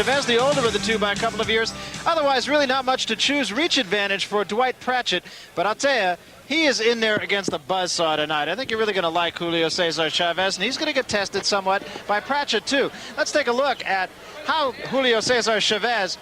Chavez, the older of the two by a couple of years. Otherwise, really not much to choose. Reach advantage for Dwight Pratchett. But I'll tell you, he is in there against the buzzsaw tonight. I think you're really going to like Julio Cesar Chavez, and he's going to get tested somewhat by Pratchett, too. Let's take a look at how Julio Cesar Chavez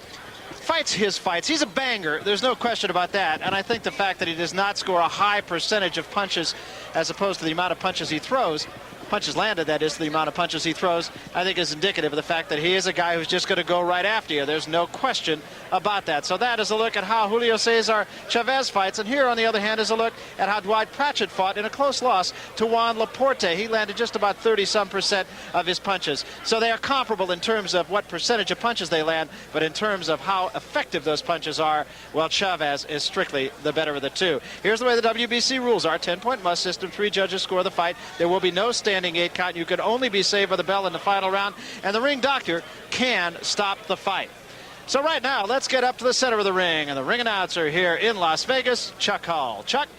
fights his fights. He's a banger. There's no question about that. And I think the fact that he does not score a high percentage of punches as opposed to the amount of punches he throws, punches landed, that is, the amount of punches he throws, I think is indicative of the fact that he is a guy who's just going to go right after you. There's no question about that. So that is a look at how Julio Cesar Chavez fights. And here, on the other hand, is a look at how Dwight Pratchett fought in a close loss to Juan Laporte. He landed just about 30-some% of his punches. So they are comparable in terms of what percentage of punches they land, but in terms of how effective those punches are, well, Chavez is strictly the better of the two. Here's the way the WBC rules are. 10-point must system. 3 judges score the fight. There will be no standing 8 count. You can only be saved by the bell in the final round, and the ring doctor can stop the fight. So right now, let's get up to the center of the ring, and the ring announcer here in Las Vegas, Chuck Hall. Chuck?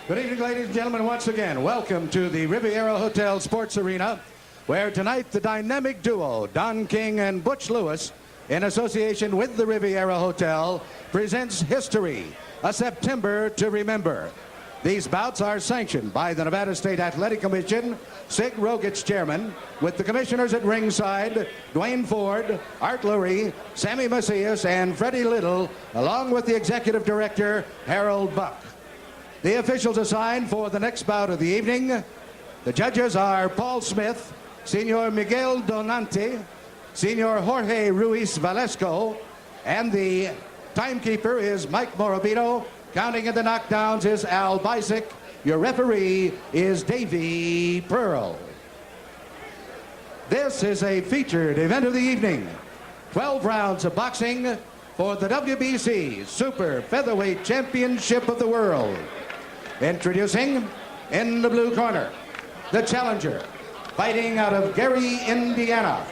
Good evening, ladies and gentlemen. Once again, welcome to the Riviera Hotel Sports Arena, where tonight the dynamic duo, Don King and Butch Lewis, in association with the Riviera Hotel, presents History, a September to Remember. These bouts are sanctioned by the Nevada State Athletic Commission, Sig Rogich chairman, with the commissioners at ringside, Dwayne Ford, Art Lurie, Sammy Macias, and Freddie Little, along with the executive director, Harold Buck. The officials assigned for the next bout of the evening, the judges are Paul Smith, Senor Miguel Donante, Senor Jorge Ruiz Valesco, and the timekeeper is Mike Morabito. Counting in the knockdowns is Al Bisick. Your referee is Davey Pearl. This is a featured event of the evening. 12 rounds of boxing for the WBC Super Featherweight Championship of the World. Introducing, in the blue corner, the challenger, fighting out of Gary, Indiana,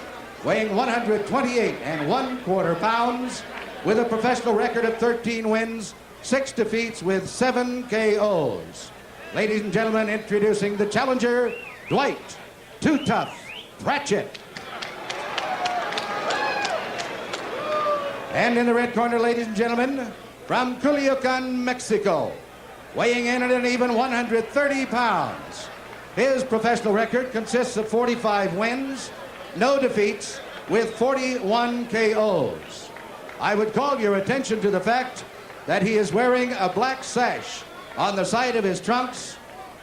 weighing 128 1/4 pounds, with a professional record of 13 wins, 6 defeats with 7 KOs. Ladies and gentlemen, introducing the challenger, Dwight Too Tough Pratchett. And in the red corner, ladies and gentlemen, from Culiacan, Mexico, weighing in at an even 130 pounds. His professional record consists of 45 wins, no defeats, with 41 KOs. I would call your attention to the fact that he is wearing a black sash on the side of his trunks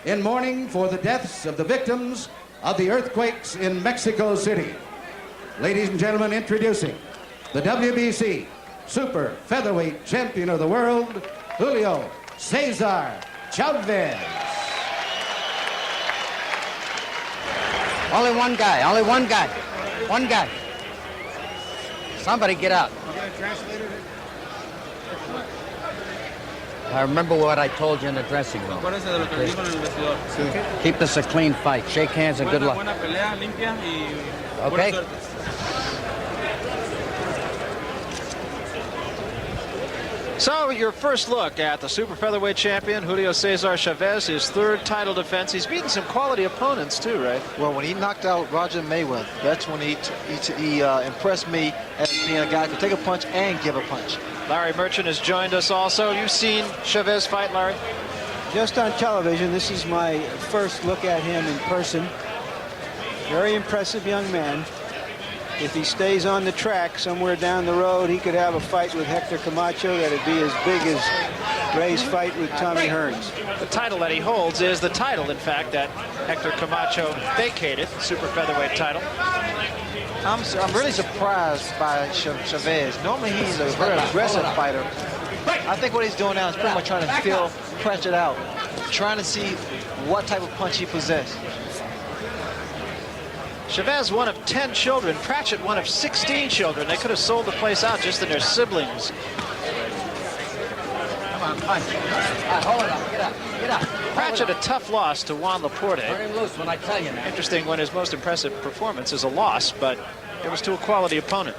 in mourning for the deaths of the victims of the earthquakes in Mexico City. Ladies and gentlemen, introducing the WBC Super Featherweight Champion of the World, Julio Cesar Chavez. Only one guy, only one guy. One guy. Somebody get out. I remember what I told you in the dressing room. Keep this a clean fight. Shake hands and good luck. Okay? So your first look at the super featherweight champion, Julio Cesar Chavez, his 3rd title defense. He's beaten some quality opponents too, right? Well, when he knocked out Roger Mayweather, that's when he impressed me as being a guy who could take a punch and give a punch. Larry Merchant has joined us also. You've seen Chavez fight, Larry? Just on television. This is my first look at him in person. Very impressive young man. If he stays on the track somewhere down the road, he could have a fight with Hector Camacho that'd be as big as Ray's fight with Tommy Hearns. The title that he holds is the title, in fact, that Hector Camacho vacated, super featherweight title. I'm really surprised by Chavez. Normally he's a very aggressive fighter. I think what he's doing now is pretty much trying to feel Pratchett out, trying to see what type of punch he possesses. Chavez, one of 10 children. Pratchett, one of 16 children. They could have sold the place out just in their siblings. Come on, punch. Hold it up. Get up. Get up. Pratchett, a tough loss to Juan Laporte. Turn him loose when I tell you now. Interesting when his most impressive performance is a loss, but it was to a quality opponent.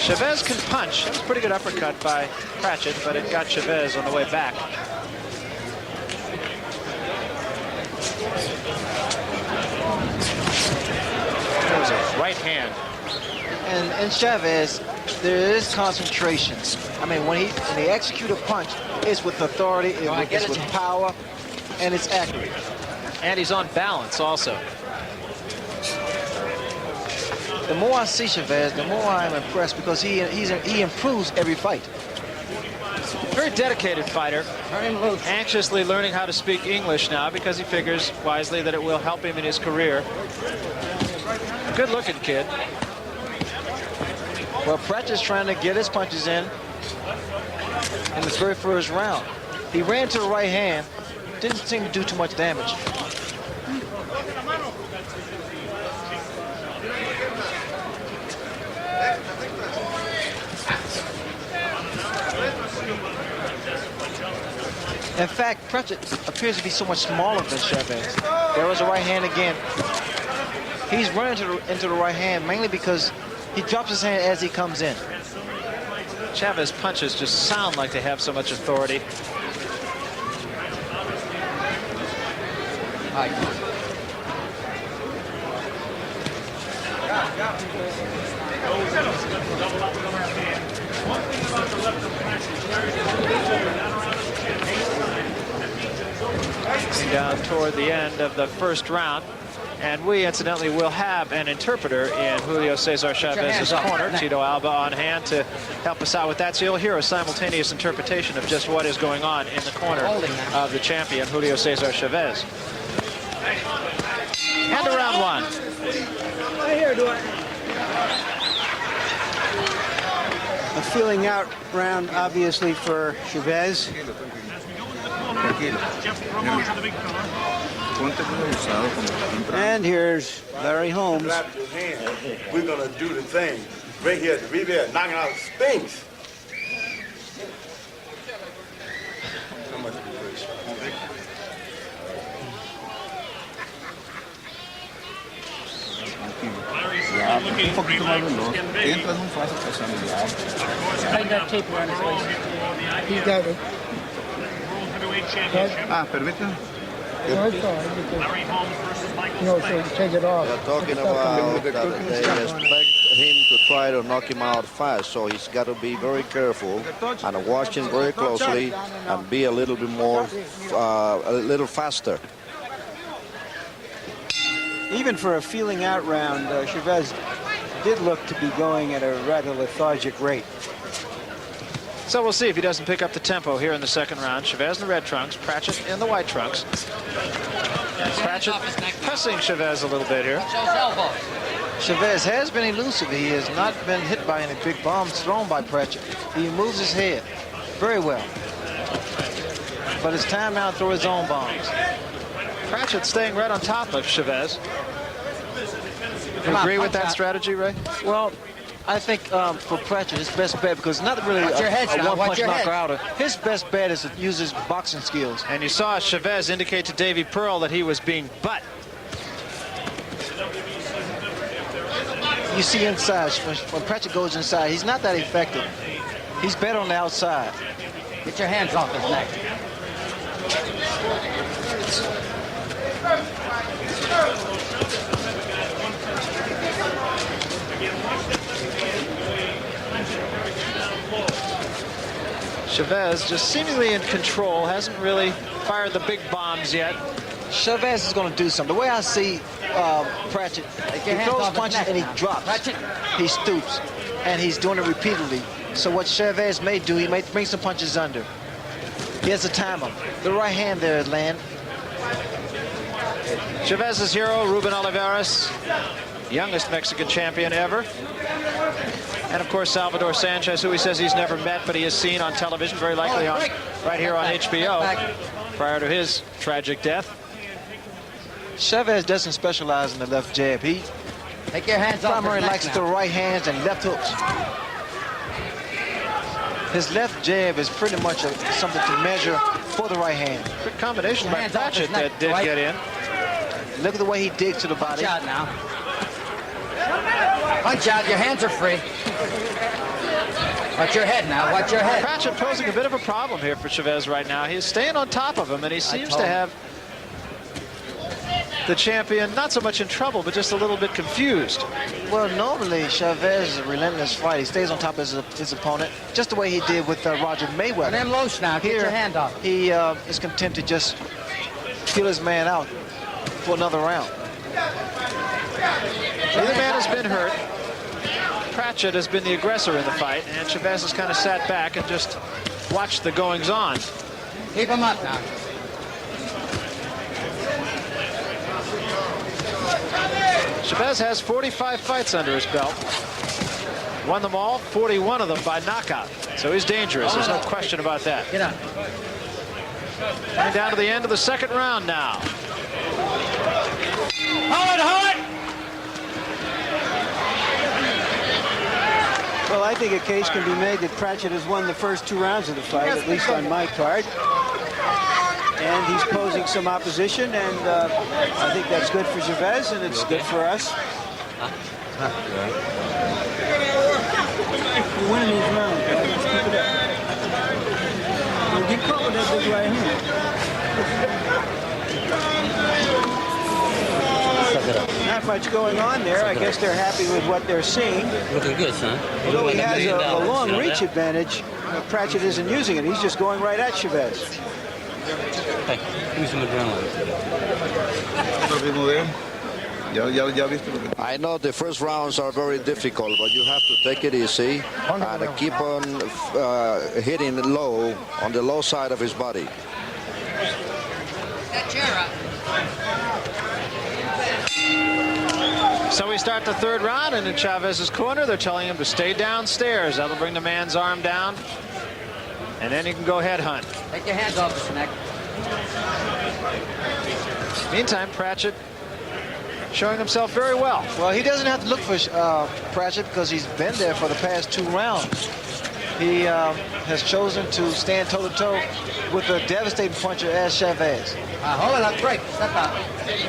Chavez can punch. That was a pretty good uppercut by Pratchett, but it got Chavez on the way back. and Chavez, there is concentration. I mean, when they execute a punch, it's with authority, it's with power, and it's accurate. And he's on balance also. The more I see Chavez, the more I'm impressed because he improves every fight. Very dedicated fighter, anxiously learning how to speak English now because he figures wisely that it will help him in his career. Good-looking kid. Well, Pratchett's trying to get his punches in this very first round. He ran to the right hand, didn't seem to do too much damage. In fact, Pratchett appears to be so much smaller than Chavez. There was a right hand again. He's running into the right hand mainly because he drops his hand as he comes in. Chavez punches just sound like they have so much authority. Down toward the end of the first round. And we, incidentally, will have an interpreter in Julio Cesar Chavez's corner. Tito Alba on hand to help us out with that. So you'll hear a simultaneous interpretation of just what is going on in the corner of the champion, Julio Cesar Chavez. And to round one. A feeling out round, obviously, for Chavez. And here's Larry Holmes. We're going to do the thing right here at the Riviera, knocking out Spinks. How much Un poquito más veloz. Entras muy fácil pasando el lado. I got tape around his waist. He's got it. Ah, permíteme. No, it's all right, because, you know, so you take it off. They're talking about that they expect him to try to knock him out fast, so he's got to be very careful and watch him very closely and be a little bit more, a little faster. Even for a feeling out round, Chavez did look to be going at a rather lethargic rate. So we'll see if he doesn't pick up the tempo here in the second round. Chavez in the red trunks, Pratchett in the white trunks. Pratchett pressing Chavez a little bit here. Chavez has been elusive. He has not been hit by any big bombs thrown by Pratchett. He moves his head very well. But it's time now to throw his own bombs. Pratchett staying right on top of Chavez. You agree with that strategy, Ray? Well, I think for Pratchett, his best bet, because not really a one-punch knocker-outer, his best bet is to use his boxing skills. And you saw Chavez indicate to Davy Pearl that he was being butt. You see inside, when Pratchett goes inside, he's not that effective. He's better on the outside. Get your hands off his neck. Chavez just seemingly in control, hasn't really fired the big bombs yet. Chavez is going to do something. The way I see Pratchett, he throws punches and he drops. He stoops, and he's doing it repeatedly. So what Chavez may do, he may bring some punches under. He has to time him. The right hand there is land. Chavez's hero, Ruben Olivares, youngest Mexican champion ever. And of course, Salvador Sanchez, who he says he's never met, but he has seen on television, very likely on right here on HBO, prior to his tragic death. Chavez doesn't specialize in the left jab. He Take your hands off primarily likes the right hands and left hooks. His left jab is pretty much something to measure for the right hand. Good combination by Pratchett that did get in. Look at the way he digs to the body. Punch out now. Punch out. Your hands are free. Watch your head now. Watch your head. Pratchett posing a bit of a problem here for Chavez right now. He's staying on top of him, and he seems to have the champion not so much in trouble, but just a little bit confused. Well, normally Chavez is a relentless fight. He stays on top of his opponent, just the way he did with Roger Mayweather. And then loose now. Get your hand off. He is content to just kill his man out for another round. Neither man has been hurt. Pratchett has been the aggressor in the fight, and Chavez has kind of sat back and just watched the goings-on. Keep him up now. Chavez has 45 fights under his belt. Won them all, 41 of them by knockout. So he's dangerous. There's no question about that. Get up. Coming down to the end of the second round now. Hold it, hold it! Well, I think a case can be made that Pratchett has won the first 2 rounds of the fight, at least on my card. And he's posing some opposition, and I think that's good for Chavez, and it's good for us. You're winning these rounds, guys. Let's keep it up. Don't get caught with that big right hand. Not much going on there. I guess they're happy with what they're seeing. Looking good, son. Although he has a long reach advantage, Pratchett isn't using it. He's just going right at Chavez. Hey, give me some adrenaline. I know the first rounds are very difficult, but you have to take it easy and keep on hitting low, on the low side of his body. So we start the third round, and in Chavez's corner, they're telling him to stay downstairs. That'll bring the man's arm down, and then he can go head hunt. Take your hands off his neck. Meantime, Pratchett showing himself very well. Well, he doesn't have to look for Pratchett because he's been there for the past 2 rounds. He has chosen to stand toe-to-toe with a devastating puncher as Chavez. Hold it up, break. Step out.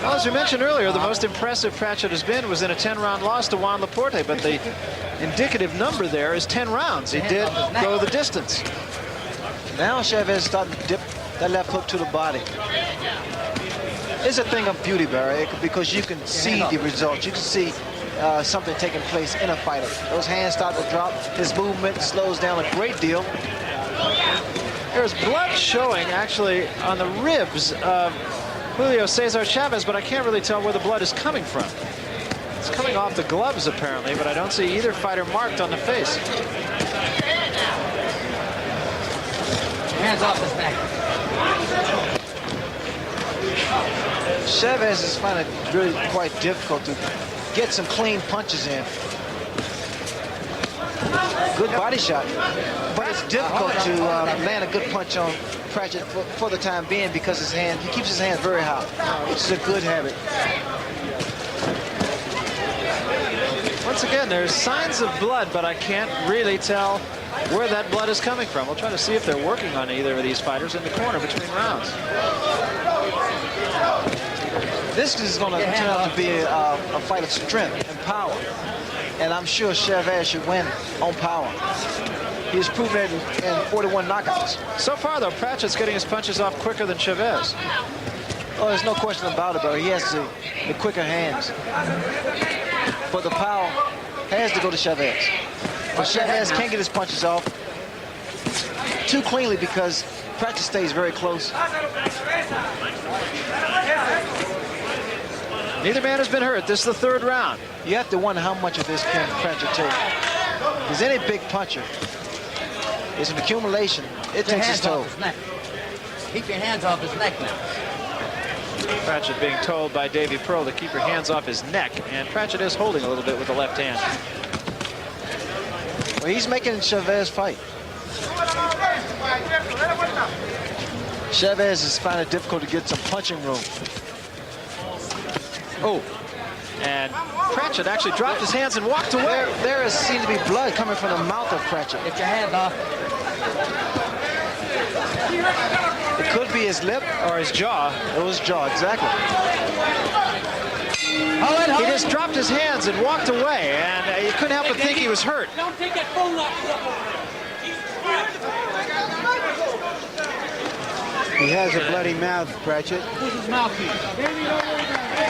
Well, as we mentioned earlier, the most impressive Pratchett has been was in a 10-round loss to Juan Laporte, but the indicative number there is 10 rounds. He did go the distance. Now Chavez is starting to dip that left hook to the body. It's a thing of beauty, Barry, because you can see the results. You can see something taking place in a fighter. Those hands start to drop. His movement slows down a great deal. There's blood showing, actually, on the ribs of Julio Cesar Chavez, but I can't really tell where the blood is coming from. It's coming off the gloves, apparently, but I don't see either fighter marked on the face. Hands off his neck. Chavez is finding it really quite difficult to get some clean punches in. Good body shot, but it's difficult to land a good punch on Pratchett for the time being because he keeps his hands very high, which is a good habit. Once again, there's signs of blood, but I can't really tell where that blood is coming from. We'll try to see if they're working on either of these fighters in the corner between rounds. This is going to turn out to be a fight of strength and power. And I'm sure Chavez should win on power. He's proven it in 41 knockouts. So far, though, Pratchett's getting his punches off quicker than Chavez. Oh, there's no question about it, but he has the quicker hands. But the power has to go to Chavez. But Chavez can't get his punches off too cleanly because Pratchett stays very close. Neither man has been hurt. This is the third round. You have to wonder how much of this can Pratchett take. Because any big puncher is an accumulation. It takes its toll. Keep your hands off his neck now. Pratchett being told by Davey Pearl to keep your hands off his neck, and Pratchett is holding a little bit with the left hand. Well, he's making Chavez fight. Chavez is finding it difficult to get some punching room. Oh, and Pratchett actually dropped his hands and walked away. There seems to be blood coming from the mouth of Pratchett. Get your hands off. It could be his lip or his jaw. It was jaw, exactly. He just dropped his hands and walked away, and you couldn't help but think he was hurt. Don't take that phone off. He has a bloody mouth, Pratchett. Who's his mouthpiece?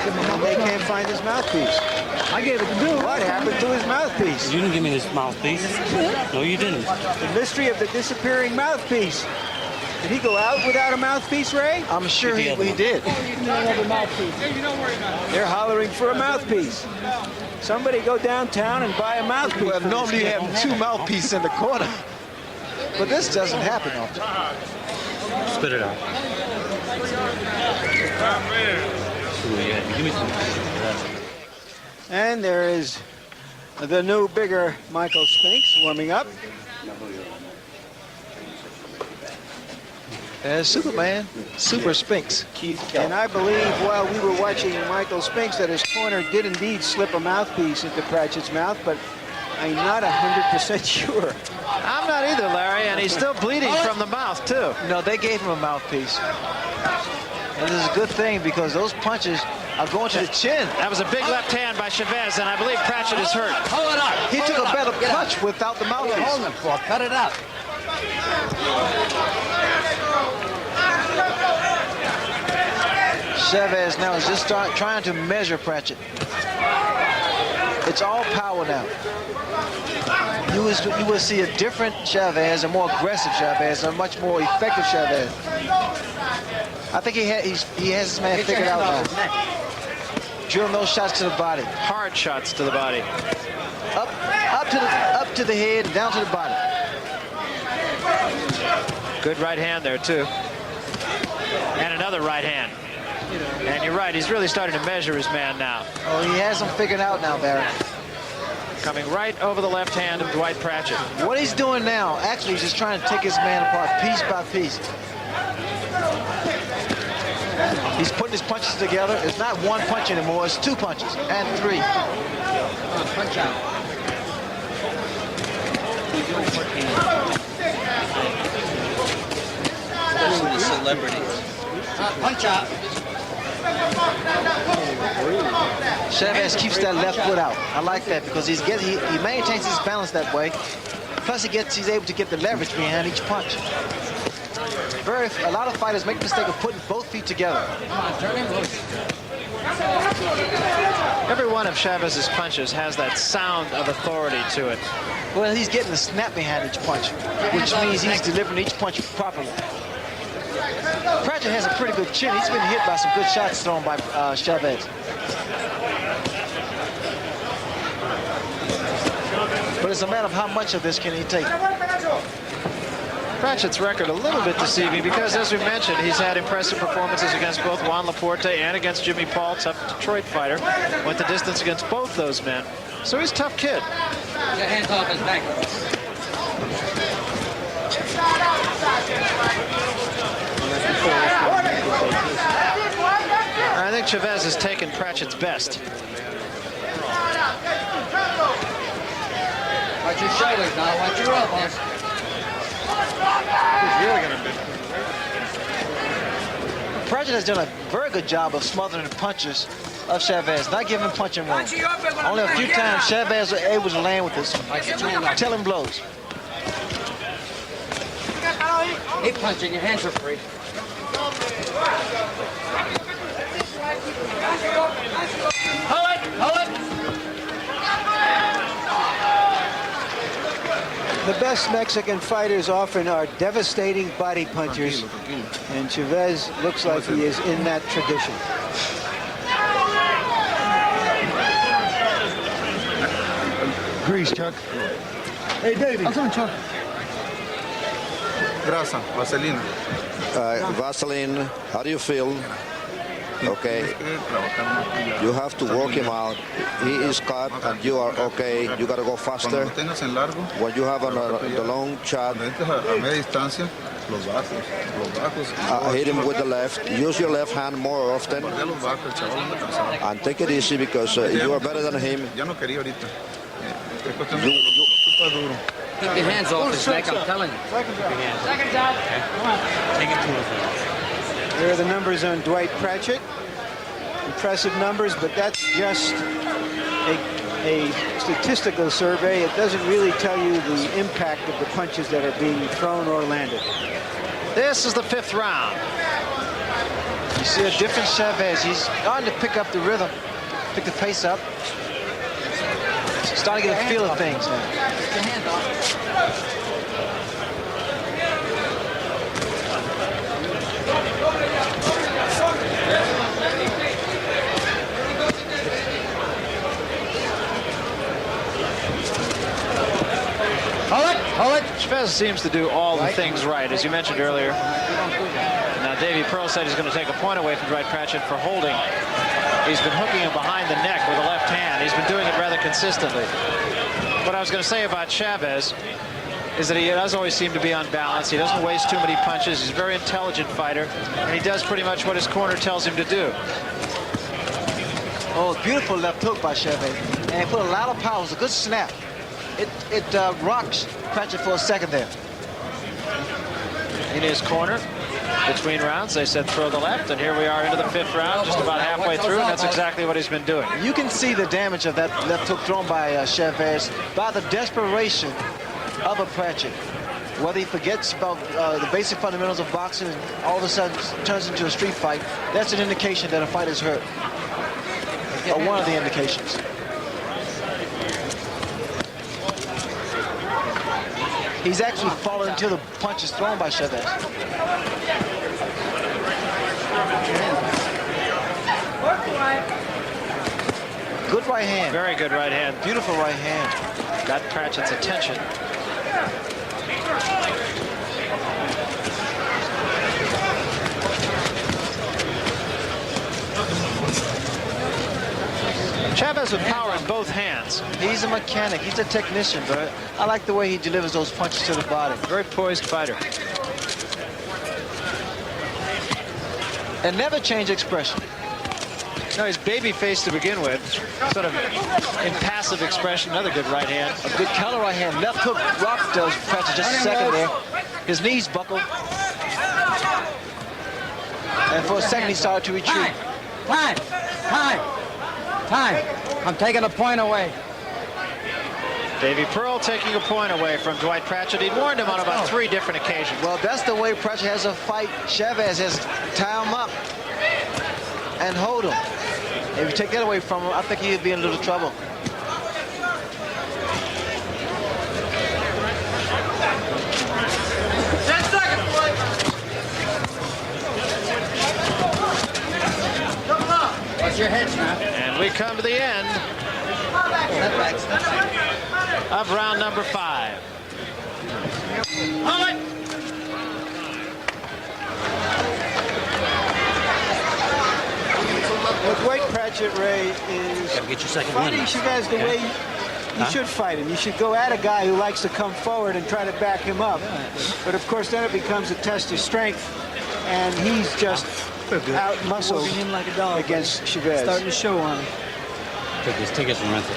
And they can't find his mouthpiece. I gave it to Bill. What happened to his mouthpiece? You didn't give me this mouthpiece. No, you didn't. The mystery of the disappearing mouthpiece. Did he go out without a mouthpiece, Ray? I'm sure he did. You don't have a mouthpiece. They're hollering for a mouthpiece. Somebody go downtown and buy a mouthpiece. Well, for normally you this have kid. two mouthpieces in the corner. But this doesn't happen often. Spit it out. Give me some. And there is the new, bigger Michael Spinks warming up. There's Superman, Super Spinks. And I believe while we were watching Michael Spinks that his corner did indeed slip a mouthpiece into Pratchett's mouth, but I'm not 100% sure. I'm not either, Larry, and he's still bleeding from the mouth, too. No, they gave him a mouthpiece. And this is a good thing because those punches are going to the chin. That was a big left hand by Chavez, and I believe Pratchett is hurt. Hold it up. He took a better punch without the What are you mouthpiece. holding him for? Cut it out. Chavez now is just trying to measure Pratchett. It's all power now. You will see a different Chavez, a more aggressive Chavez, a much more effective Chavez. I think he has his man Get your figured hand out off his now. neck. Drilling those shots to the body. Hard shots to the body. Up to the head, down to the body. Good right hand there, too. And another right hand. And you're right, he's really starting to measure his man now. Oh, he has him figured out now, Barry. Coming right over the left hand of Dwight Pratchett. What he's doing now, actually, he's just trying to take his man apart piece by piece. He's putting his punches together. It's not one punch anymore, it's two punches and three. Punch out. The celebrities. Punch out. Chavez keeps that left foot out. I like that because he maintains his balance that way. Plus he's able to get the leverage behind each punch. A lot of fighters make the mistake of putting both feet together. Come on, turn him loose. Every one of Chavez's punches has that sound of authority to it. Well, he's getting the snap behind each punch, which means he's delivering each punch properly. Pratchett has a pretty good chin. He's been hit by some good shots thrown by Chavez. But it's a matter of how much of this can he take. Pratchett's record a little bit deceiving because, as we mentioned, he's had impressive performances against both Juan Laporte and against Jimmy Paul, tough Detroit fighter. Went the distance against both those men. So he's a tough kid. Get your hands off his neck. I think Chavez has taken Pratchett's best. Watch your shoulders now. Watch your elbows. Pratchett has done a very good job of smothering the punches of Chavez, not giving him punching room. Only a few times Chavez was able to land with his telling blows. Keep punching. Your hands are free. Hold it. Hold it. The best Mexican fighters often are devastating body punchers, and Chavez looks like he is in that tradition. Grease, Chuck. Hey, David. Come on, Chuck. Grasa, vaselina. Vaseline, how do you feel? Okay. You have to work him out. He is cut and you are okay. You got to go faster. When you have the long shot, hit him with the left. Use your left hand more often. And take it easy because you are better than him. Keep your hands off his neck. I'm telling you. Seconds out. Take it to him. There are the numbers on Dwight Pratchett. Impressive numbers, but that's just a statistical survey. It doesn't really tell you the impact of the punches that are being thrown or landed. This is the fifth round. You see a different Chavez. He's starting to pick up the rhythm, pick the pace up. Starting to get a feel of things now. Hold it. Chavez seems to do all the things right, as you mentioned earlier. Now, Davey Pearl said he's going to take a point away from Dwight Pratchett for holding. He's been hooking him behind the neck with a left hand. He's been doing it rather consistently. What I was going to say about Chavez is that he does always seem to be on balance. He doesn't waste too many punches. He's a very intelligent fighter, and he does pretty much what his corner tells him to do. Oh, beautiful left hook by Chavez. And he put a lot of power. It was a good snap. It rocks Pratchett for a second there. In his corner, between rounds, they said throw the left, and here we are into the 5th round, just about halfway through, and that's exactly what he's been doing. You can see the damage of that left hook thrown by Chavez by the desperation of a Pratchett. Whether he forgets about the basic fundamentals of boxing and all of a sudden turns into a street fight, that's an indication that a fight is hurt. Or one of the indications. He's actually fallen into the punches thrown by Chavez. Good right hand. Very good right hand. Beautiful right hand. Got Pratchett's attention. Chavez with power in both hands. He's a mechanic. He's a technician, but I like the way he delivers those punches to the body. Very poised fighter. And never change expression. No, he's baby-faced to begin with. Sort of impassive expression. Another good right hand. A good counter right hand. Left hook rocked Pratchett just a second there. His knees buckled. And for a second, he started to retreat. Time. I'm taking a point away. Davey Pearl taking a point away from Dwight Pratchett. He'd warned him on about 3 different occasions. Well, that's the way Pratchett has to fight Chavez, has to tie him up and hold him. If you take that away from him, I think he'd be in a little trouble. What's your head, snap? And we come to the end of round number 5. What Dwight Pratchett, Ray, is Gotta get your second fighting win. Chavez the way you should fight him. You should go at a guy who likes to come forward and try to back him up. But of course, then it becomes a test of strength, and he's just out-muscled Working him like a dog. against Chavez. Starting to show on him. Take this and rinse it.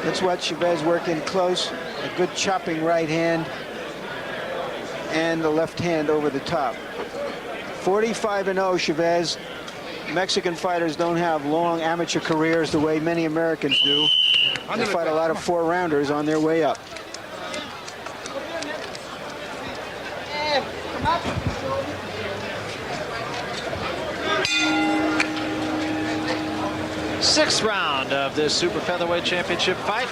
Let's watch Chavez working close. A good chopping right hand and the left hand over the top. 45-0 Chavez. Mexican fighters don't have long amateur careers the way many Americans do. They fight a lot of 4-rounders on their way up. Sixth round of this Super Featherweight Championship fight.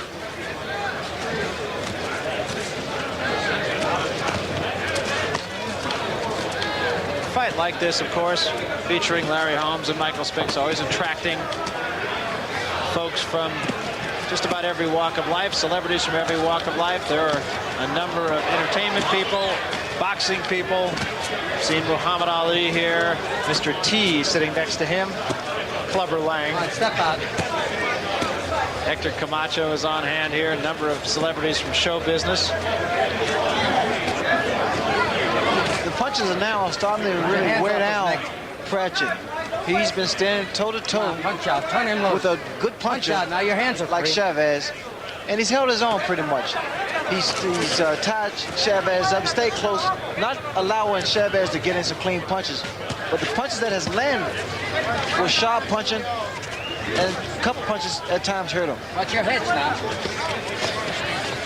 Fight like this, of course, featuring Larry Holmes and Michael Spinks, always attracting folks from just about every walk of life, celebrities from every walk of life. There are a number of entertainment people, boxing people. I've seen Muhammad Ali here, Mr. T sitting next to him, Clubber Lang. Step out. Hector Camacho is on hand here, a number of celebrities from show business. The punches are now starting to really wear down Pratchett. He's been standing toe-to-toe Punch out. Turn him loose. with a good puncher Punch out. Now your hands are like free. Chavez, and he's held his own pretty much. He's tied Chavez up, stayed close, not allowing Chavez to get in some clean punches. But the punches that has landed were sharp punching, And a couple punches at times hurt him. Watch your heads now.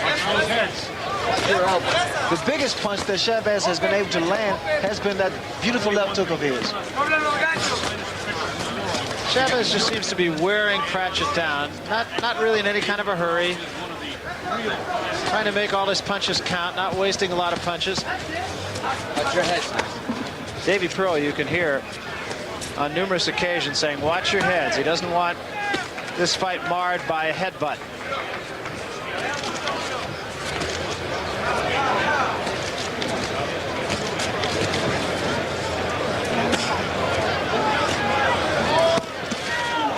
Watch those heads. Watch your elbows. The biggest punch that Chavez has been able to land has been that beautiful left hook of his. Chavez just seems to be wearing Pratchett down. Not really in any kind of a hurry. Trying to make all his punches count, not wasting a lot of punches. Watch your heads now. Davey Pearl, you can hear on numerous occasions saying, watch your heads. He doesn't want this fight marred by a headbutt.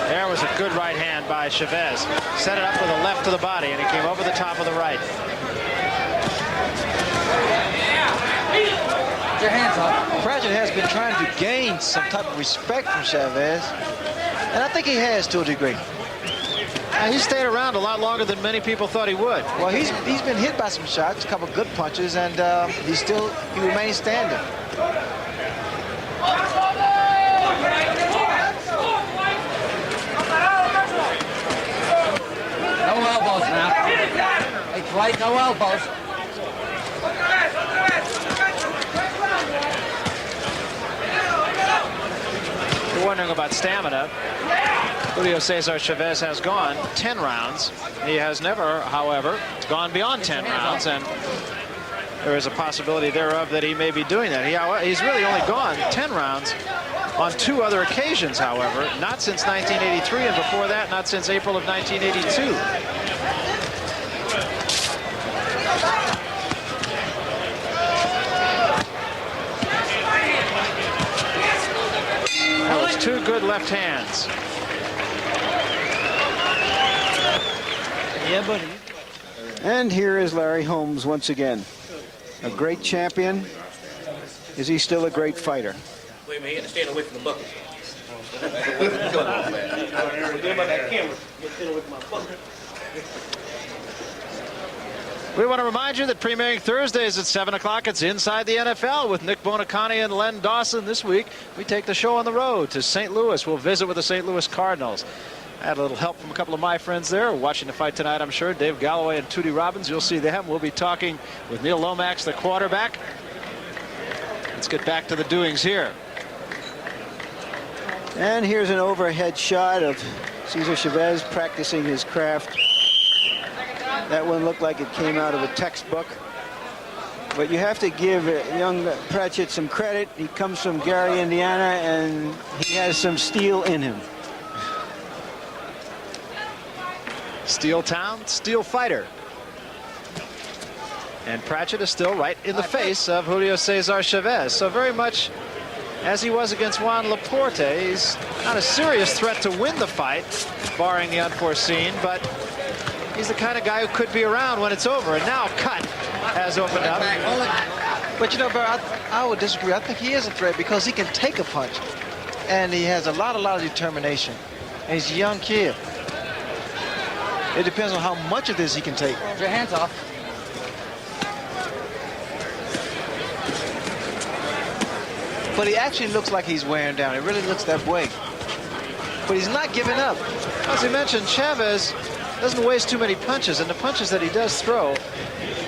There was a good right hand by Chavez. Set it up with a left to the body, and he came over the top of the right. Your hands up. Pratchett has been trying to gain some type of respect from Chavez, and I think he has to a degree. He stayed around a lot longer than many people thought he would. Well, he's been hit by some shots, a couple good punches, and he remains standing. No elbows now. Hey, Dwight, no elbows. You're wondering about stamina. Julio Cesar Chavez has gone 10 rounds. He has never, however, gone beyond 10 rounds, and there is a possibility thereof that he may be doing that. He's really only gone 10 rounds on 2 other occasions, however, not since 1983, and before that, not since April of 1982. That was 2 good left hands. Yeah, buddy. And here is Larry Holmes once again. A great champion. Is he still a great fighter? Wait a minute, he had to stand away from the bucket. We want to remind you that premiering Thursdays at 7 o'clock, it's Inside the NFL with Nick Bonacani and Len Dawson. This week, we take the show on the road to St. Louis. We'll visit with the St. Louis Cardinals. I had a little help from a couple of my friends there watching the fight tonight, I'm sure. Dave Galloway and Tootie Robbins. You'll see them. We'll be talking with Neil Lomax, the quarterback. Let's get back to the doings here. And here's an overhead shot of Cesar Chavez practicing his craft. That one looked like it came out of a textbook. But you have to give young Pratchett some credit. He comes from Gary, Indiana, and he has some steel in him. Steel town, steel fighter. And Pratchett is still right in the face of Julio Cesar Chavez. So very much as he was against Juan Laporte, he's not a serious threat to win the fight, barring the unforeseen, but he's the kind of guy who could be around when it's over. And now cut has opened up. But you know, Barry, I would disagree. I think he is a threat because he can take a punch, and he has a lot of determination. And he's a young kid. It depends on how much of this he can take. Hold your hands off. But he actually looks like he's wearing down. It really looks that way. But he's not giving up. As you mentioned, Chavez doesn't waste too many punches, and the punches that he does throw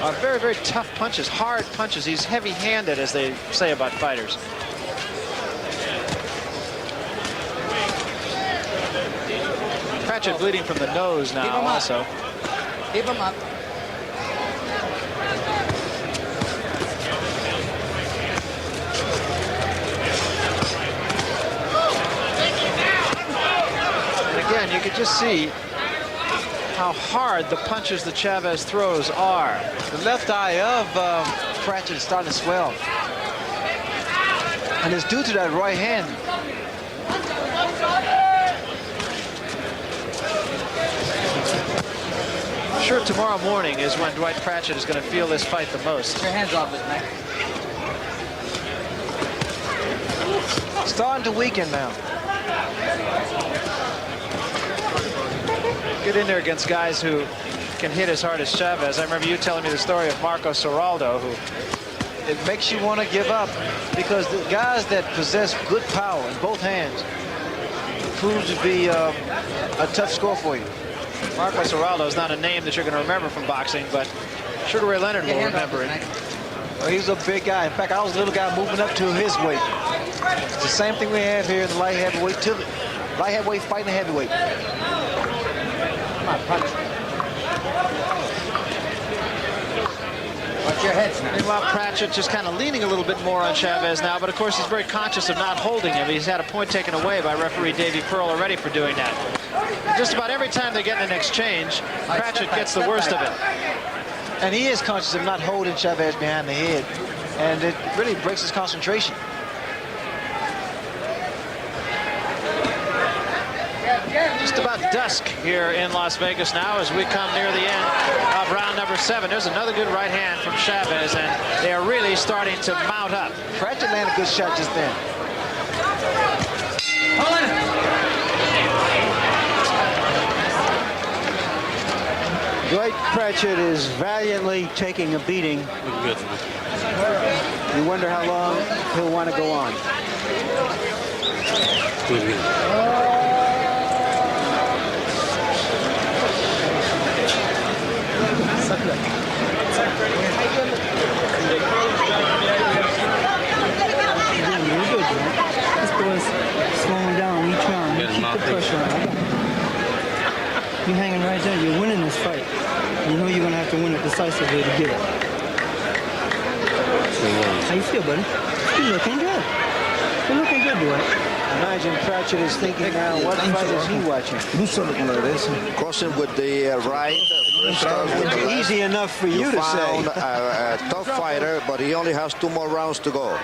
are very, very tough punches, hard punches. He's heavy-handed, as they say about fighters. Pratchett bleeding from the nose now also. Keep him up. And again, you could just see how hard the punches that Chavez throws are. The left eye of Pratchett is starting to swell. And it's due to that right hand. I'm sure tomorrow morning is when Dwight Pratchett is going to feel this fight the most. Keep your hands off his neck. Starting to weaken now. Get in there against guys who can hit as hard as Chavez. I remember you telling me the story of Marco Serraldo, who it makes you want to give up because the guys that possess good power in both hands proves to be a tough score for you. Marcos Geraldo is not a name that you're going to remember from boxing, but Sugar Ray Leonard will remember it. Well, he's a big guy. In fact, I was a little guy moving up to his weight. It's the same thing we have here in the light heavyweight fighting the heavyweight. Come on, punch. Watch your heads now. Meanwhile, Pratchett just kind of leaning a little bit more on Chavez now, but of course he's very conscious of not holding him. He's had a point taken away by referee Davey Pearl already for doing that. Just about every time they get in an exchange, Pratchett gets the worst of it. And he is conscious of not holding Chavez behind the head, and it really breaks his concentration. Just about dusk here in Las Vegas now as we come near the end of round number 7. There's another good right hand from Chavez, and they are really starting to mount up. Pratchett landed a good shot just then. Dwight Pratchett is valiantly taking a beating. Good. You wonder how long he'll want to go on. Slowing down each round. You keep the pressure on. You're hanging right there. You're winning this fight. You know you're going to have to win it decisively to get it. How you feel, buddy? You're looking good. You're looking good, Dwight. Imagine Pratchett is thinking now, what fight is he watching? Crossing with the right. Easy enough for you to say. Found a tough fighter, but he only has 2 more rounds to go.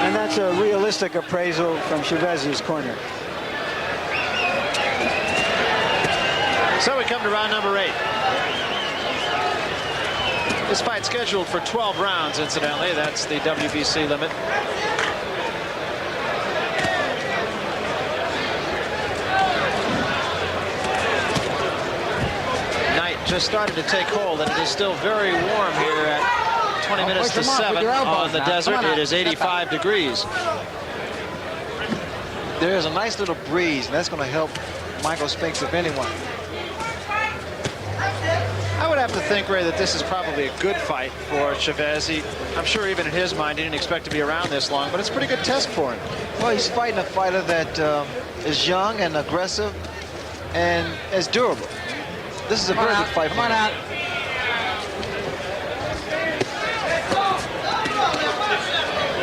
And that's a realistic appraisal from Chavez's corner. So we come to round number 8. This fight scheduled for 12 rounds, incidentally. That's the WBC limit. Night just started to take hold, and it is still very warm here at 20 minutes to 7 on the desert. It is 85 degrees. There's a nice little breeze, and that's going to help Michael Spinks, if anyone. I would have to think, Ray, that this is probably a good fight for Chavez. I'm sure even in his mind, he didn't expect to be around this long, but it's a pretty good test for him. Well, he's fighting a fighter that is young and aggressive and is durable. This is a very good fight for him. Come on out.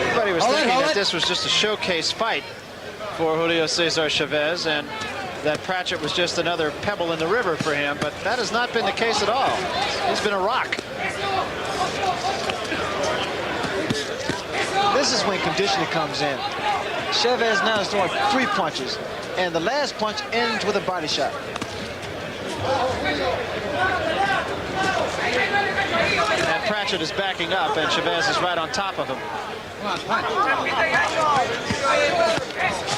Everybody was thinking that this was just a showcase fight for Julio Cesar Chavez, and that Pratchett was just another pebble in the river for him, but that has not been the case at all. He's been a rock. This is when conditioning comes in. Chavez now is throwing 3 punches, and the last punch ends with a body shot. And Pratchett is backing up, and Chavez is right on top of him.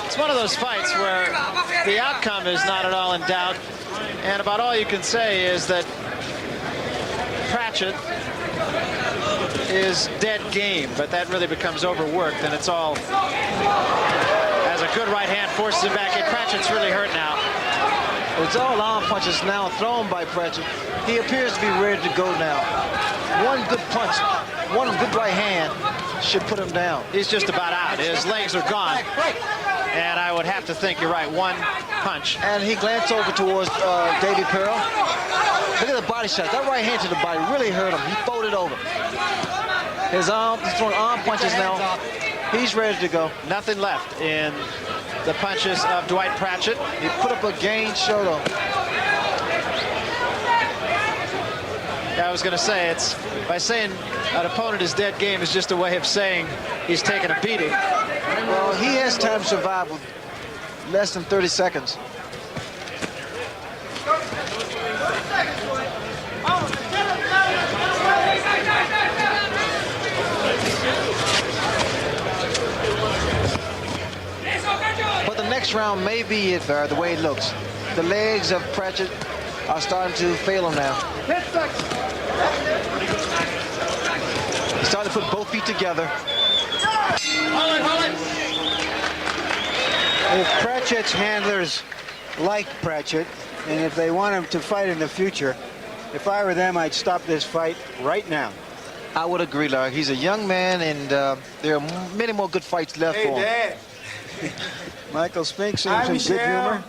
It's one of those fights where the outcome is not at all in doubt, and about all you can say is that Pratchett is dead game, but that really becomes overworked, and it's all as a good right hand forces him back in. Pratchett's really hurt now. It's all arm punches now thrown by Pratchett. He appears to be ready to go now. One good punch, one good right hand should put him down. He's just about out. His legs are gone. And I would have to think you're right. One punch. And he glanced over towards Davey Pearl. Look at the body shot. That right hand to the body really hurt him. He folded over. His arm, he's throwing arm punches now. He's ready to go. Nothing left in the punches of Dwight Pratchett. He put up a game show though. Yeah, I was going to say, it's by saying an opponent is dead game is just a way of saying he's taking a beating. Well, he has time to survive with less than 30 seconds. But the next round may be it, Barry, the way it looks. The legs of Pratchett are starting to fail him now. He's starting to put both feet together. If Pratchett's handlers like Pratchett, and if they want him to fight in the future, if I were them, I'd stop this fight right now. I would agree, Larry. He's a young man, and there are many more good fights left for him. Dad. Michael Spink Hi, seems in good Michelle. humor.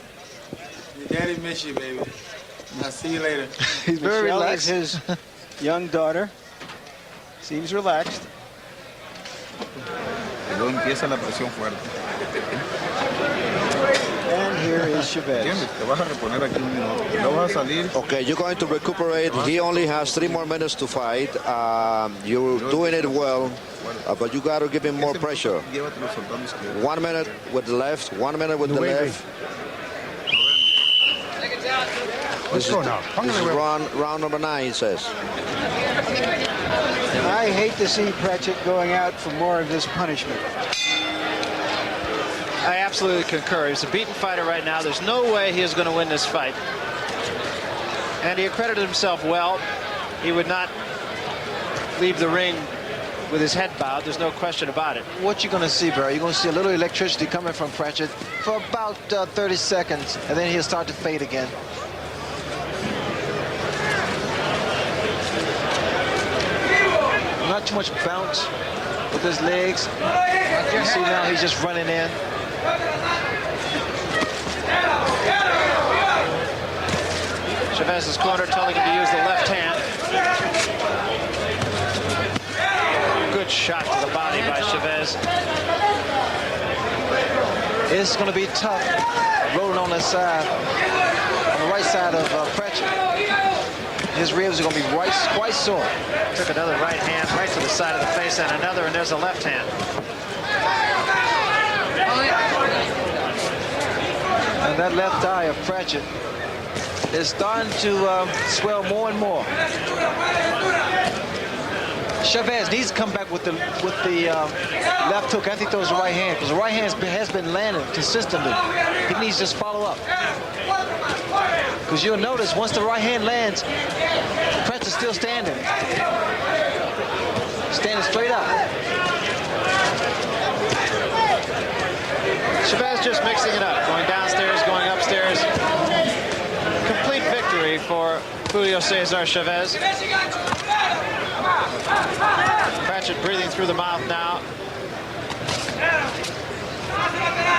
Your daddy miss you, baby. I'll see you later. He's very Michelle relaxed. is his young daughter. Seems relaxed. Luego empieza la presión fuerte. And here is Chavez. Te vas a reponer aquí un minuto. No vas a salir. Okay, you're going to recuperate. He only has 3 more minutes to fight. You're doing it well, but you got to give him more pressure. Llévatelo soltando izquierdo. 1 minute with the left, 1 minute with the left. This is round number 9, it says. I hate to see Pratchett going out for more of this punishment. I absolutely concur. He's a beaten fighter right now. There's no way he is going to win this fight. And he accredited himself well. He would not leave the ring with his head bowed. There's no question about it. What you're going to see, Barry, you're going to see a little electricity coming from Pratchett for about 30 seconds, and then he'll start to fade again. Not too much bounce with his legs. You see now he's just running in. Chavez's corner telling him to use the left hand. Good shot to the body by Chavez. It's going to be tough rolling on the side, on the right side of Pratchett. His ribs are going to be quite sore. Took another right hand right to the side of the face and another, and there's a left hand. And that left eye of Pratchett is starting to swell more and more. Chavez needs to come back with the left hook after he throws the right hand, because the right hand has been landing consistently. He needs to just follow up. Because you'll notice once the right hand lands, Pratchett's still standing. Standing straight up. Chavez just mixing it up, going downstairs, going upstairs. Complete victory for Julio Cesar Chavez. Pratchett breathing through the mouth now.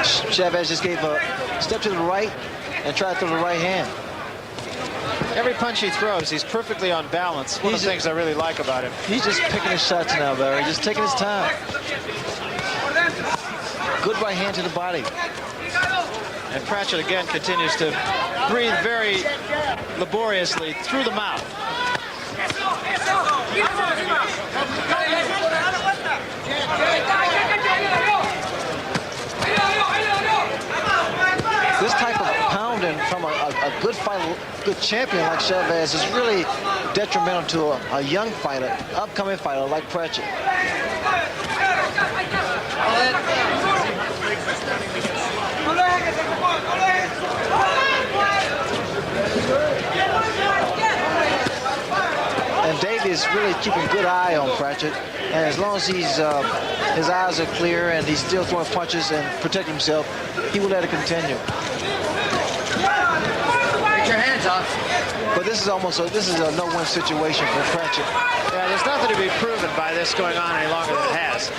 Chavez just gave a step to the right and tried to throw the right hand. Every punch he throws, he's perfectly on balance. One of the things I really like about him. He's just picking his shots now, Barry. Just taking his time. Good right hand to the body. And Pratchett again continues to breathe very laboriously through the mouth. This type of pounding from a good fighter, good champion like Chavez is really detrimental to a young fighter, upcoming fighter like Pratchett. And Davey is really keeping a good eye on Pratchett. And as long as his eyes are clear and he's still throwing punches and protecting himself, he will let it continue. Get your hands off. But this is a no-win situation for Pratchett. Yeah, there's nothing to be proven by this going on any longer than it has.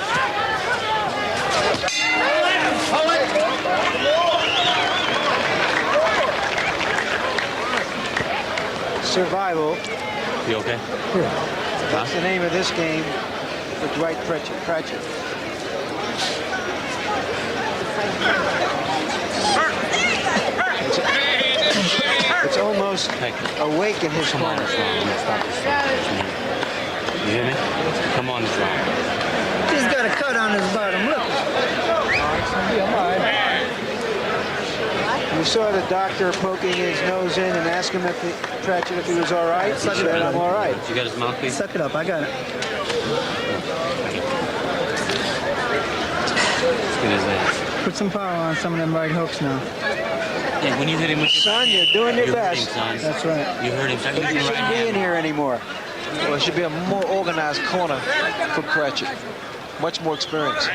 Survival. You okay? That's the name of this game for Dwight Pratchett. It's almost awake in his corner. You hear me? Come on, this round. He's got a cut on his bottom. Look. You saw the doctor poking his nose in and ask him if Pratchett if he was all right. He said, I'm all right. You got his mouthpiece? Suck it up. I got it. Let's get his ass. Put some power on some of them right hooks now. Yeah, when you hit him with your Son, you're doing your you best. Hurt him, son. That's right. You heard him. But you shouldn't be in here anymore. Well, it should be a more organized corner for Pratchett. Much more experience.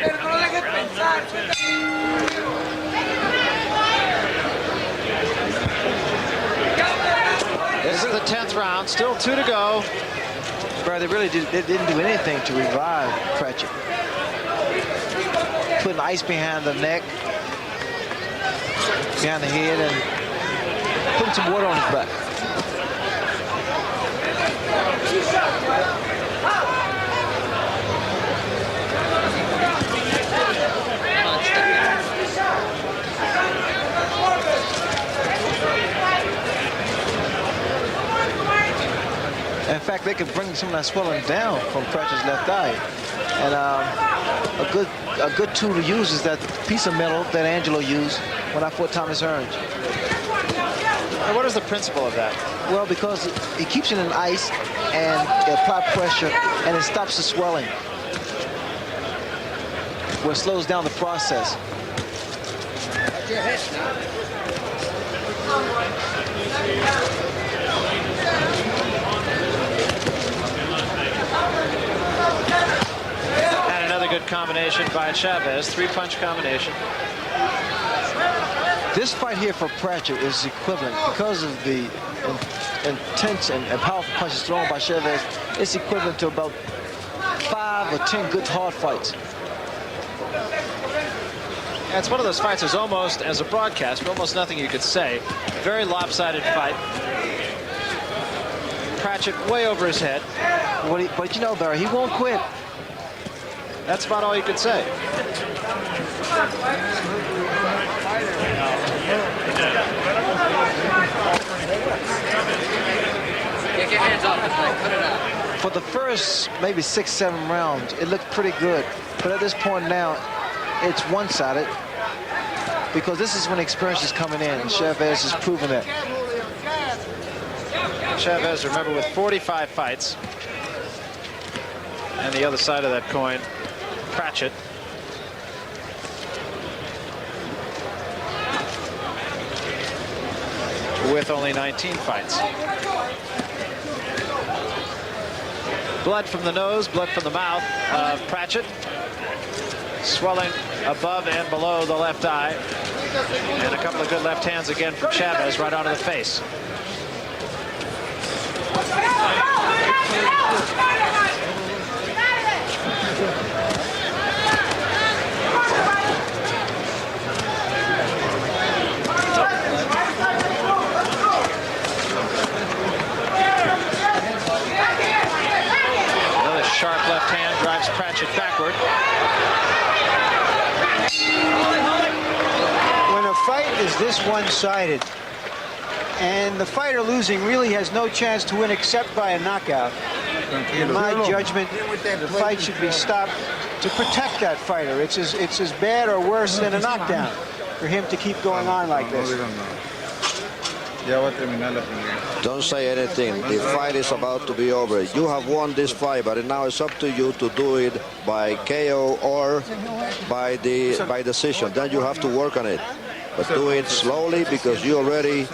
This is the 10th round. Still 2 to go. Bro, they didn't do anything to revive Pratchett. Putting ice behind the neck, behind the head, and putting some water on his back. In fact, they could bring some of that swelling down from Pratchett's left eye. And a good tool to use is that piece of metal that Angelo used when I fought Thomas Hearns. And what is the principle of that? Well, because it keeps it in ice and it applies pressure and it stops the swelling, where it slows down the process. Watch your head now. And another good combination by Chavez. 3-punch combination. This fight here for Pratchett is equivalent because of the intense and powerful punches thrown by Chavez. It's equivalent to about 5 or 10 good hard fights. And it's one of those fights. There's almost, as a broadcaster, almost nothing you could say. Very lopsided fight. Pratchett way over his head. But you know, Barry, he won't quit. That's about all you could say. Take your hands off his leg. Cut it out. For the first maybe 6-7 rounds, it looked pretty good. But at this point now, it's one-sided because this is when experience is coming in, and Chavez has proven that. Chavez, remember, with 45 fights. And the other side of that coin, Pratchett. With only 19 fights. Blood from the nose, blood from the mouth of Pratchett. Swelling above and below the left eye. And a couple of good left hands again from Chavez right onto the face. Another sharp left hand drives Pratchett backward. When a fight is this one-sided, and the fighter losing really has no chance to win except by a knockout, in my judgment, the fight should be stopped to protect that fighter. It's as bad or worse than a knockdown for him to keep going on like this. Don't say anything. The fight is about to be over. You have won this fight, but now it's up to you to do it by KO or by decision. Then you have to work on it. But do it slowly because you already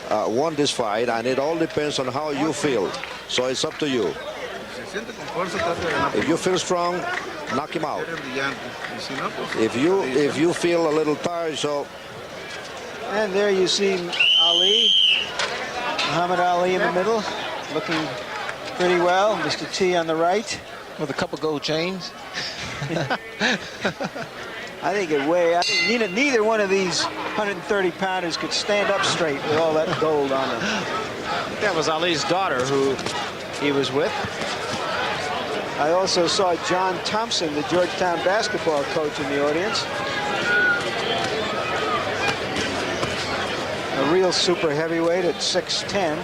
won this fight, and it all depends on how you feel. So it's up to you. If you feel strong, knock him out. If you feel a little tired, so. And there you see Ali, Muhammad Ali in the middle, looking pretty well. Mr. T on the right. With a couple gold chains. I think neither one of these 130-pounders could stand up straight with all that gold on them. I think that was Ali's daughter who he was with. I also saw John Thompson, the Georgetown basketball coach, in the audience. A real super heavyweight at 6'10".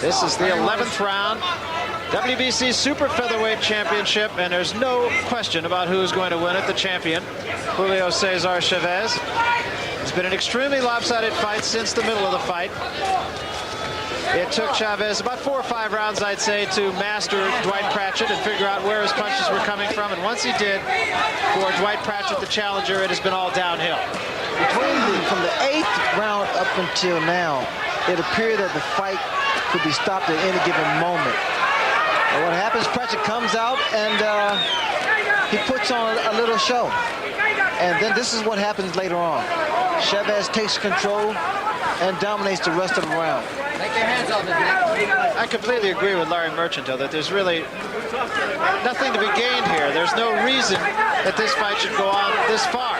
This is the 11th round, WBC Super Featherweight Championship, and there's no question about who's going to win it. The champion, Julio Cesar Chavez. It's been an extremely lopsided fight since the middle of the fight. It took Chavez about 4 or 5 rounds, I'd say, to master Dwight Pratchett and figure out where his punches were coming from. And once he did, for Dwight Pratchett, the challenger, it has been all downhill. From the 8th round up until now, it appeared that the fight could be stopped at any given moment. And what happens, Pratchett comes out and he puts on a little show. And then this is what happens later on. Chavez takes control and dominates the rest of the round. Take your hands off his neck. I completely agree with Larry Merchant, though, that there's really nothing to be gained here. There's no reason that this fight should go on this far.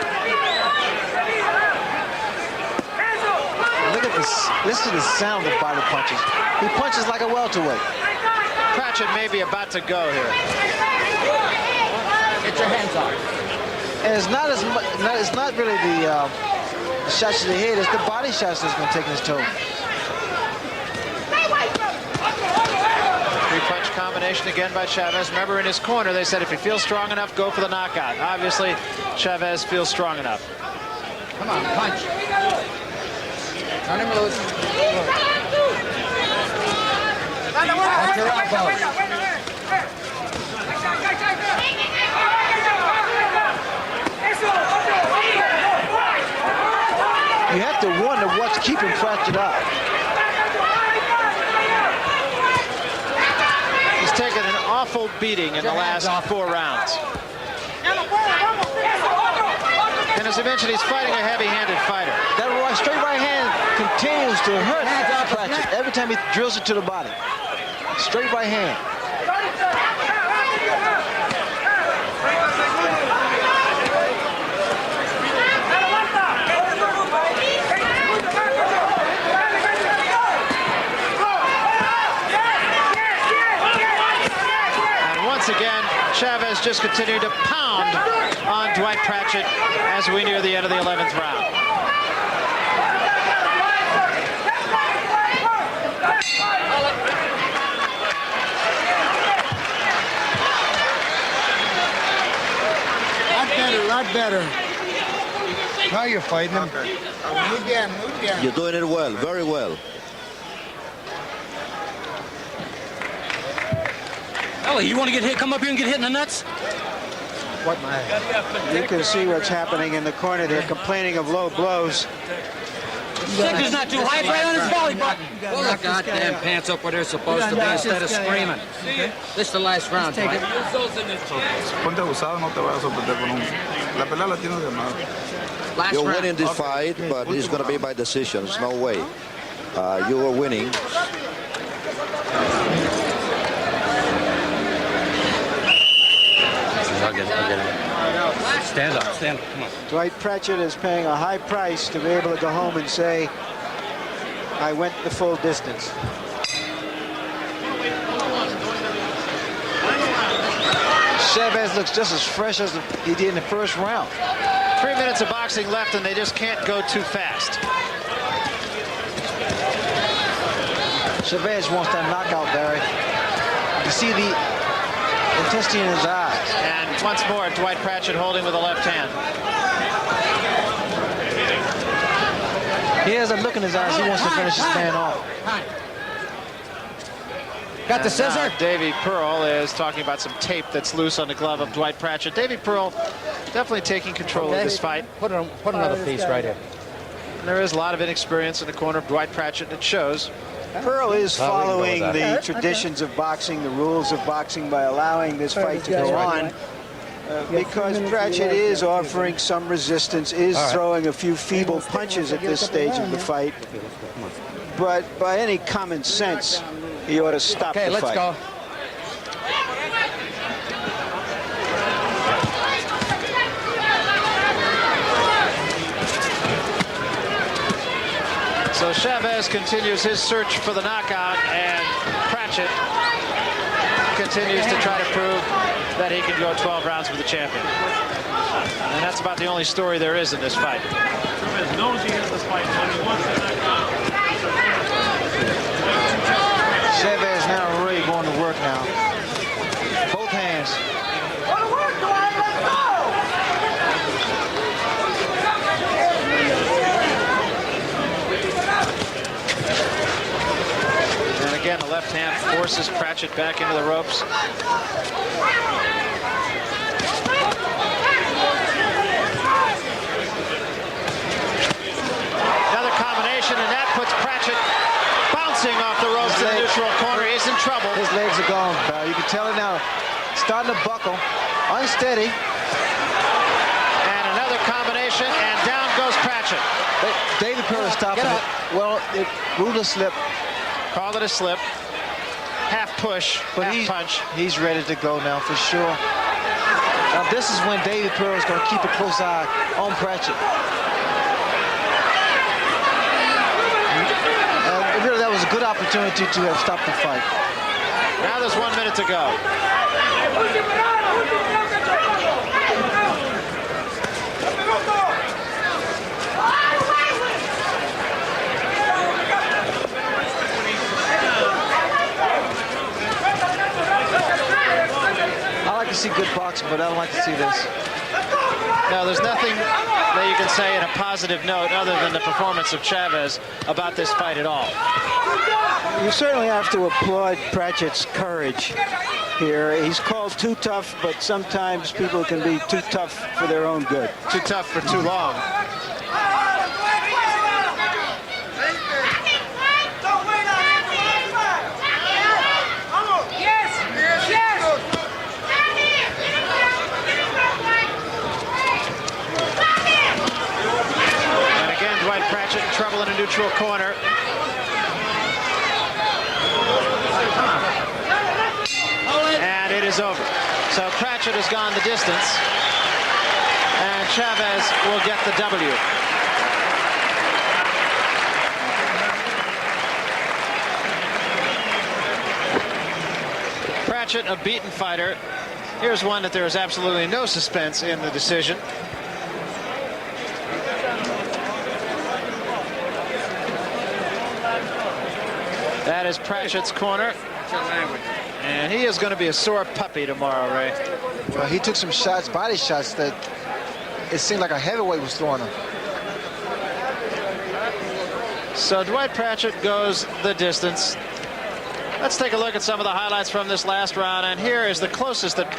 Look at this. Listen to the sound of body punches. He punches like a welterweight. Pratchett may be about to go here. Get your hands off. And it's not as much. It's not really the shots to the head. It's the body shots that's going to take his toll. Three-punch combination again by Chavez. Remember, in his corner, they said if he feels strong enough, go for the knockout. Obviously, Chavez feels strong enough. Come on, punch. Turn him loose. Watch your elbows. You have to wonder what's keeping Pratchett up. He's taken an awful beating in the last 4 rounds. And as I mentioned, he's fighting a heavy-handed fighter. That straight right hand continues to hurt Pratchett every time he drills it to the body. Straight right hand. And once again, Chavez just continued to pound on Dwight Pratchett as we near the end of the 11th round. Lot better. Now you're fighting him. Move down, move down. You're doing it well, very well. Ellie, you want to get hit? Come up here and get hit in the nuts? What, man? You can see what's happening in the corner. They're complaining of low blows. Sector's not too high, right on his belly button. Pull the goddamn pants up where they're supposed to be instead of screaming. This is the last round, Dwight. Ponte abusado, no te vayas a sorprender con un... La pelea la tienes ganada. Last You're round. winning this fight, but it's going to be by decision. There's no way. You are winning. I'll get it. Stand up, come on. Dwight Pratchett is paying a high price to be able to go home and say, I went the full distance. Chavez looks just as fresh as he did in the first round. 3 minutes of boxing left, and they just can't go too fast. Chavez wants that knockout, Barry. You can see the intensity in his eyes. And once more, Dwight Pratchett holding with the left hand. He has a look in his eyes. He wants to finish this man off. Got the scissor? Davey Pearl is talking about some tape that's loose on the glove of Dwight Pratchett. Davey Pearl definitely taking control of this fight. Put another piece right here. And there is a lot of inexperience in the corner of Dwight Pratchett, and it shows. Pearl is following the traditions of boxing, the rules of boxing, by allowing this fight to go on. Because Pratchett is offering some resistance, is throwing a few feeble punches at this stage of the fight. But by any common sense, he ought to stop the fight. Okay, let's go. So Chavez continues his search for the knockout, and Pratchett continues to try to prove that he can go 12 rounds with the champion. And that's about the only story there is in this fight. Chavez knows he has this fight, but he wants that knockout. Chavez now really going to work now. Both hands. And again, the left hand forces Pratchett back into the ropes. Another combination, and that puts Pratchett bouncing off the ropes to the neutral corner. He's in trouble. His legs are gone, pal. You can tell it now. Starting to buckle. Unsteady. And another combination, and down goes Pratchett. David Pearl stopping it. Well, it ruled a slip. Call it a slip. Half push, But half punch. he's ready to go now for sure. Now this is when David Pearl is going to keep a close eye on Pratchett. And really, that was a good opportunity to have stopped the fight. Now there's 1 minute to go. I like to see good boxing, but I don't like to see this. Now, there's nothing that you can say in a positive note other than the performance of Chavez about this fight at all. You certainly have to applaud Pratchett's courage here. He's called too tough, but sometimes people can be too tough for their own good. Too tough for too long. And again, Dwight Pratchett in trouble in a neutral corner. And it is over. So Pratchett has gone the distance, and Chavez will get the W. Pratchett, a beaten fighter. Here's one that there is absolutely no suspense in the decision. That is Pratchett's corner. And he is going to be a sore puppy tomorrow, Ray. Well, he took some shots, body shots, that it seemed like a heavyweight was throwing him. So Dwight Pratchett goes the distance. Let's take a look at some of the highlights from this last round. And here is the closest that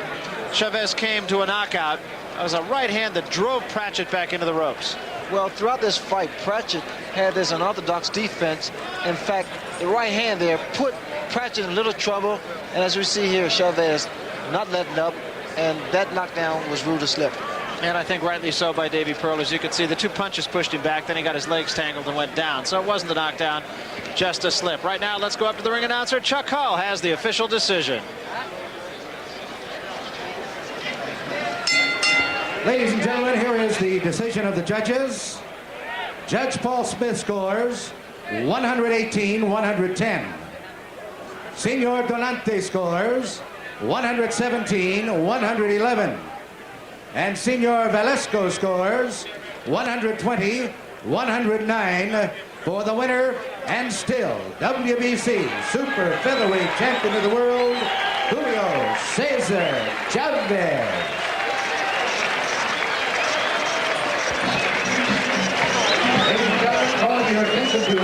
Chavez came to a knockout. It was a right hand that drove Pratchett back into the ropes. Well, throughout this fight, Pratchett had this unorthodox defense. In fact, the right hand there put Pratchett in a little trouble. And as we see here, Chavez not letting up. And that knockdown was ruled a slip. And I think rightly so by Davey Pearl. As you can see, the two punches pushed him back. Then he got his legs tangled and went down. So it wasn't a knockdown, just a slip. Right now, let's go up to the ring announcer. Chuck Hull has the official decision. Ladies and gentlemen, here is the decision of the judges. Judge Paul Smith scores 118-110. Senor Donante scores 117-111. And Senor Velasco scores 120-109 for the winner and still WBC Super Featherweight Champion of the World, Julio Cesar Chavez. Ladies and gentlemen, calling your attention to